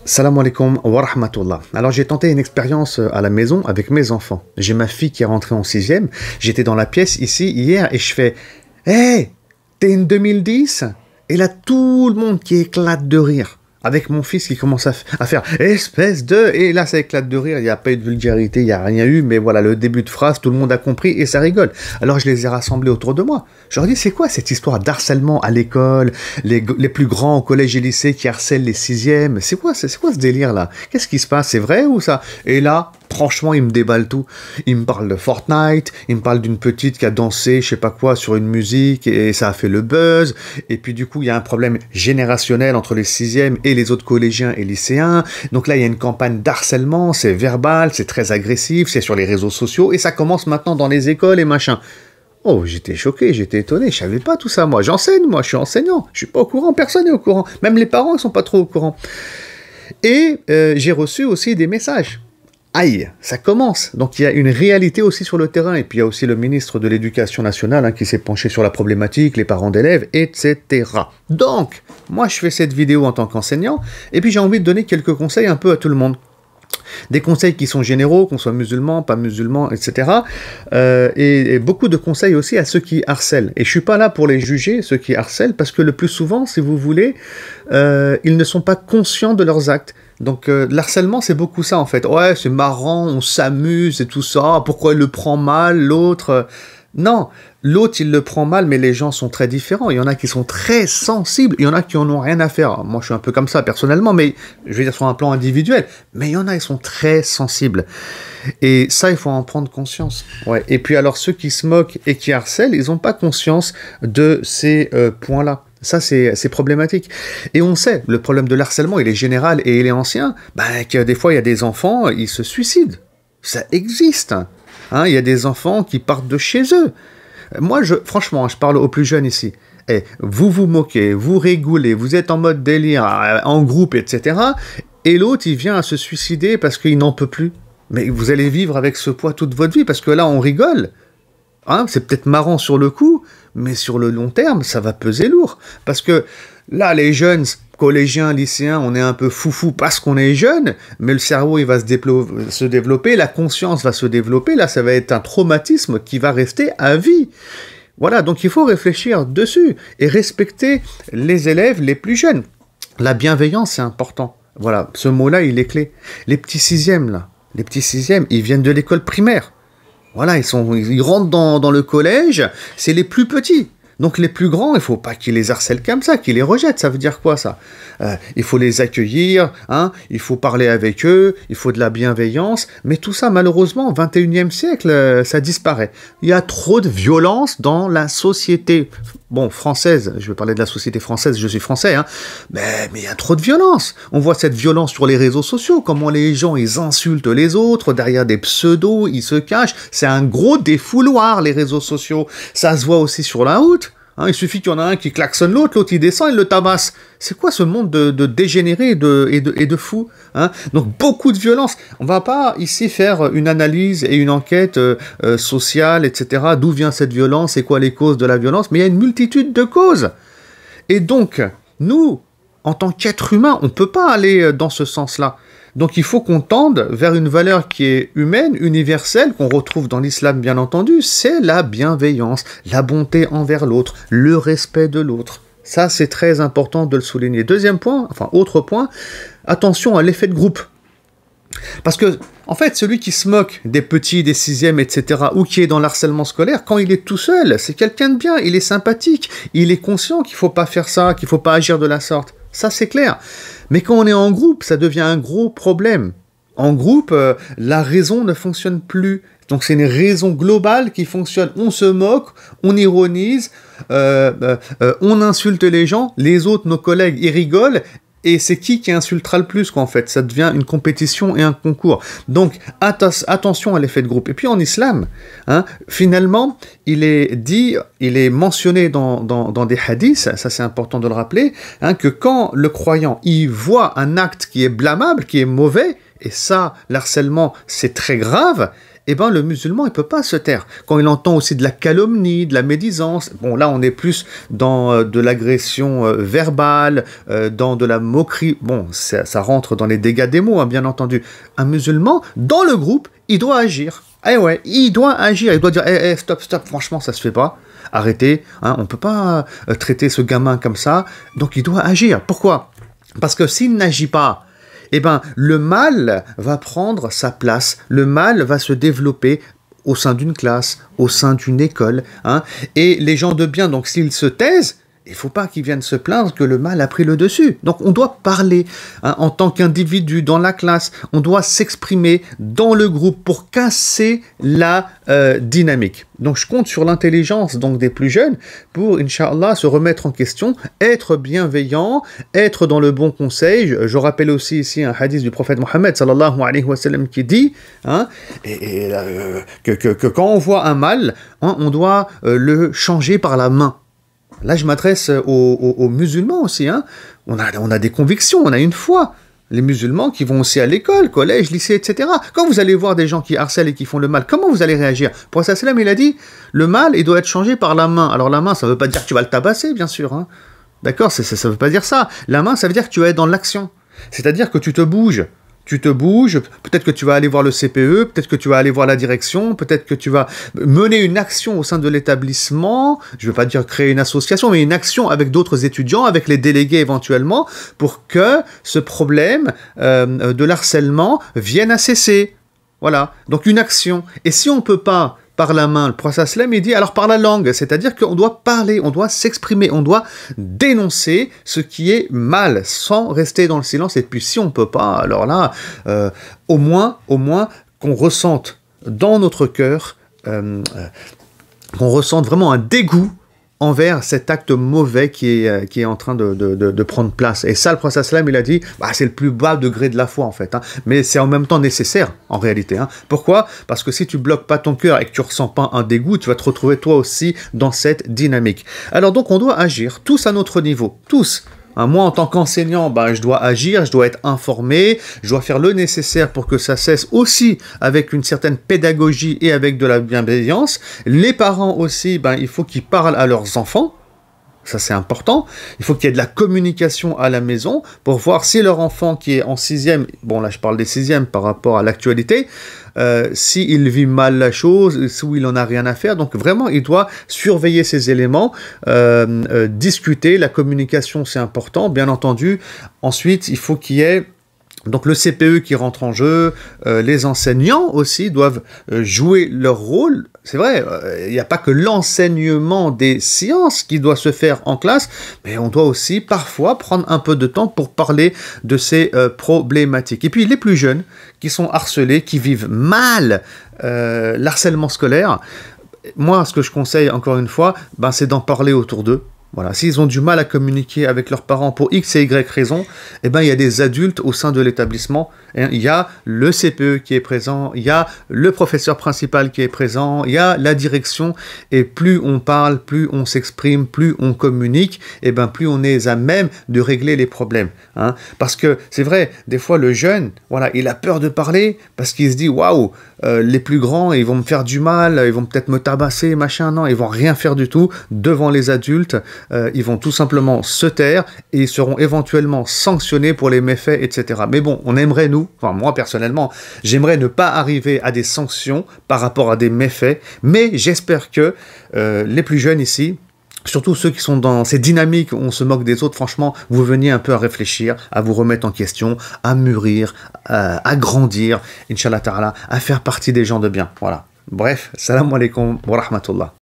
Salam alaikum wa rahmatullah. Alors j'ai tenté une expérience à la maison avec mes enfants. J'ai ma fille qui est rentrée en sixième. J'étais dans la pièce ici hier et je fais Hey, t'es une 2010? Et là tout le monde qui éclate de rire. Avec mon fils qui commence à faire espèce de... Et là ça éclate de rire, il n'y a pas eu de vulgarité, il n'y a rien eu, mais voilà, le début de phrase, tout le monde a compris et ça rigole. Alors je les ai rassemblés autour de moi. Je leur dis, c'est quoi cette histoire d'harcèlement à l'école, les plus grands au collège et lycée qui harcèlent les sixièmes? C'est quoi ce délire-là? Qu'est-ce qui se passe? C'est vrai ou ça? Et là, franchement, ils me déballent tout. Ils me parlent de Fortnite, ils me parlent d'une petite qui a dansé, je sais pas quoi, sur une musique et ça a fait le buzz. Et puis du coup, il y a un problème générationnel entre les sixièmes et les autres collégiens et lycéens. Donc là, il y a une campagne d'harcèlement, c'est verbal, c'est très agressif, c'est sur les réseaux sociaux et ça commence maintenant dans les écoles et machin. Oh, j'étais choqué, j'étais étonné, je savais pas tout ça, moi. J'enseigne, moi, je suis enseignant. Je suis pas au courant, personne n'est au courant. Même les parents, ils sont pas trop au courant. Et j'ai reçu aussi des messages. Aïe, ça commence. Donc il y a une réalité aussi sur le terrain. Et puis il y a aussi le ministre de l'Éducation nationale qui s'est penché sur la problématique, les parents d'élèves, etc. Donc, moi je fais cette vidéo en tant qu'enseignant, et puis j'ai envie de donner quelques conseils un peu à tout le monde. Des conseils qui sont généraux, qu'on soit musulman, pas musulman, etc. Et beaucoup de conseils aussi à ceux qui harcèlent. Et je suis pas là pour les juger, ceux qui harcèlent, parce que le plus souvent, si vous voulez, ils ne sont pas conscients de leurs actes. Donc l'harcèlement, c'est beaucoup ça en fait. Ouais, c'est marrant, on s'amuse et tout ça, pourquoi il le prend mal, l'autre... Non, l'autre il le prend mal, mais les gens sont très différents. Il y en a qui sont très sensibles, il y en a qui en ont rien à faire. Moi je suis un peu comme ça personnellement, mais je veux dire sur un plan individuel. Mais il y en a qui sont très sensibles. Et ça, il faut en prendre conscience. Ouais. Et puis alors ceux qui se moquent et qui harcèlent, ils n'ont pas conscience de ces points-là. Ça, c'est problématique. Et on sait, le problème de l'harcèlement, il est général et il est ancien, que des fois, il y a des enfants, ils se suicident. Ça existe. Il y a des enfants qui partent de chez eux. Moi, franchement, je parle aux plus jeunes ici. Vous vous moquez, vous rigolez, vous êtes en mode délire, en groupe, etc. Et l'autre, il vient à se suicider parce qu'il n'en peut plus. Mais vous allez vivre avec ce poids toute votre vie, parce que là, on rigole. C'est peut-être marrant sur le coup, mais sur le long terme, ça va peser lourd. Parce que là, les jeunes, collégiens, lycéens, on est un peu foufou parce qu'on est jeune, mais le cerveau, il va se développer, la conscience va se développer, là, ça va être un traumatisme qui va rester à vie. Voilà, donc il faut réfléchir dessus et respecter les élèves les plus jeunes. La bienveillance, c'est important. Voilà, ce mot-là, il est clé. Les petits sixièmes, là, ils viennent de l'école primaire. Voilà, ils rentrent dans le collège, c'est les plus petits. Donc les plus grands, il ne faut pas qu'ils les harcèlent comme ça, qu'ils les rejettent. Ça veut dire quoi ça? Il faut les accueillir, il faut parler avec eux, il faut de la bienveillance. Mais tout ça, malheureusement, au XXIe siècle, ça disparaît. Il y a trop de violence dans la société. Bon, française, je vais parler de la société française, je suis français, mais il y a trop de violence. On voit cette violence sur les réseaux sociaux, comment les gens, ils insultent les autres, derrière des pseudos, ils se cachent. C'est un gros défouloir, les réseaux sociaux. Ça se voit aussi sur la route. Il suffit qu'il y en a un qui klaxonne l'autre il descend, il le tabasse. C'est quoi ce monde de dégénérés et de fous? Donc beaucoup de violence. On va pas ici faire une analyse et une enquête sociale, etc. D'où vient cette violence, c'est quoi les causes de la violence? Mais il y a une multitude de causes. Et donc, nous, en tant qu'êtres humains, on peut pas aller dans ce sens-là. Donc il faut qu'on tende vers une valeur qui est humaine, universelle, qu'on retrouve dans l'islam bien entendu, c'est la bienveillance, la bonté envers l'autre, le respect de l'autre. Ça c'est très important de le souligner. Deuxième point, autre point, attention à l'effet de groupe. Parce que, en fait, celui qui se moque des petits, des sixièmes, etc., ou qui est dans l'harcèlement scolaire, quand il est tout seul, c'est quelqu'un de bien, il est sympathique, il est conscient qu'il ne faut pas faire ça, qu'il ne faut pas agir de la sorte. Ça, c'est clair. Mais quand on est en groupe, ça devient un gros problème. En groupe, la raison ne fonctionne plus. Donc c'est une raison globale qui fonctionne. On se moque, on ironise, on insulte les gens, les autres, nos collègues, ils rigolent. Et c'est qui insultera le plus, quoi, en fait. Ça devient une compétition et un concours. Donc, attention à l'effet de groupe. Et puis, en islam, finalement, il est mentionné dans des hadiths, ça c'est important de le rappeler, que quand le croyant, il voit un acte qui est blâmable, qui est mauvais, et ça, l'harcèlement, c'est très grave, eh ben, le musulman, il peut pas se taire. Quand il entend aussi de la calomnie, de la médisance, bon, là, on est plus dans de l'agression verbale, dans de la moquerie. Bon, ça rentre dans les dégâts des mots, hein, bien entendu. Un musulman, dans le groupe, il doit agir. Eh ouais, il doit agir, il doit dire, stop, franchement, ça se fait pas. Arrêtez, hein, on peut pas traiter ce gamin comme ça. Donc, il doit agir. Pourquoi? Parce que s'il n'agit pas, eh ben, le mal va prendre sa place, le mal va se développer au sein d'une classe, au sein d'une école, hein, et les gens de bien, donc s'ils se taisent, il ne faut pas qu'ils viennent se plaindre que le mal a pris le dessus. Donc on doit parler, hein, en tant qu'individu dans la classe, on doit s'exprimer dans le groupe pour casser la dynamique. Donc je compte sur l'intelligence donc des plus jeunes pour, Inch'Allah, se remettre en question, être bienveillant, être dans le bon conseil. Je rappelle aussi ici un hadith du prophète Mohammed sallallahu alayhi wa sallam qui dit, hein, que quand on voit un mal, hein, on doit le changer par la main. Là, je m'adresse aux musulmans aussi. Hein. On a des convictions, on a une foi. Les musulmans qui vont aussi à l'école, collège, lycée, etc. Quand vous allez voir des gens qui harcèlent et qui font le mal, comment vous allez réagir? Pour ça, il a dit, le mal, il doit être changé par la main. Alors la main, ça ne veut pas dire que tu vas le tabasser, bien sûr. Hein. D'accord, ça ne veut pas dire ça. La main, ça veut dire que tu vas être dans l'action. C'est-à-dire que tu te bouges. Peut-être que tu vas aller voir le CPE, peut-être que tu vas aller voir la direction, peut-être que tu vas mener une action au sein de l'établissement, je ne veux pas dire créer une association, mais une action avec d'autres étudiants, avec les délégués éventuellement, pour que ce problème de harcèlement vienne à cesser. Voilà, donc une action. Et si on ne peut pas par la main, le prophète sallam, il dit alors par la langue, c'est-à-dire qu'on doit parler, on doit s'exprimer, on doit dénoncer ce qui est mal, sans rester dans le silence. Et puis si on ne peut pas, alors là, au moins qu'on ressente dans notre cœur, qu'on ressente vraiment un dégoût envers cet acte mauvais qui est en train de prendre place. Et ça, le prophète sallam, il a dit, c'est le plus bas degré de la foi, en fait. Hein. Mais c'est en même temps nécessaire, en réalité. Hein. Pourquoi? Parce que si tu bloques pas ton cœur et que tu ressens pas un dégoût, tu vas te retrouver toi aussi dans cette dynamique. Alors donc, on doit agir, tous à notre niveau, tous. Moi, en tant qu'enseignant, je dois agir, je dois être informé, je dois faire le nécessaire pour que ça cesse aussi avec une certaine pédagogie et avec de la bienveillance. Les parents aussi, il faut qu'ils parlent à leurs enfants. Ça, c'est important. Il faut qu'il y ait de la communication à la maison pour voir si leur enfant qui est en 6e, bon là je parle des 6e par rapport à l'actualité, s'il vit mal la chose, ou il n'en a rien à faire. Donc vraiment, il doit surveiller ces éléments, discuter. La communication, c'est important, bien entendu. Ensuite, il faut qu'il y ait donc le CPE qui rentre en jeu, les enseignants aussi doivent jouer leur rôle. C'est vrai, il n'y a pas que l'enseignement des sciences qui doit se faire en classe, mais on doit aussi parfois prendre un peu de temps pour parler de ces problématiques. Et puis les plus jeunes qui sont harcelés, qui vivent mal l'harcèlement scolaire, moi ce que je conseille encore une fois, c'est d'en parler autour d'eux. Voilà, s'ils ont du mal à communiquer avec leurs parents pour X et Y raisons, il y a des adultes au sein de l'établissement. Il y a le CPE qui est présent, il y a le professeur principal qui est présent, il y a la direction. Et plus on parle, plus on s'exprime, plus on communique, plus on est à même de régler les problèmes. Hein. Parce que c'est vrai, des fois le jeune, voilà, il a peur de parler parce qu'il se dit waouh, les plus grands, ils vont me faire du mal, ils vont peut-être me tabasser, machin. Non, ils vont rien faire du tout devant les adultes. Ils vont tout simplement se taire et ils seront éventuellement sanctionnés pour les méfaits, etc. Mais bon, on aimerait, nous, enfin moi personnellement, j'aimerais ne pas arriver à des sanctions par rapport à des méfaits, mais j'espère que les plus jeunes ici, surtout ceux qui sont dans ces dynamiques où on se moque des autres, franchement, vous veniez un peu à réfléchir, à vous remettre en question, à mûrir, à grandir, Inch'Allah Ta'ala, à faire partie des gens de bien. Voilà. Bref, salam alaikum wa rahmatullah.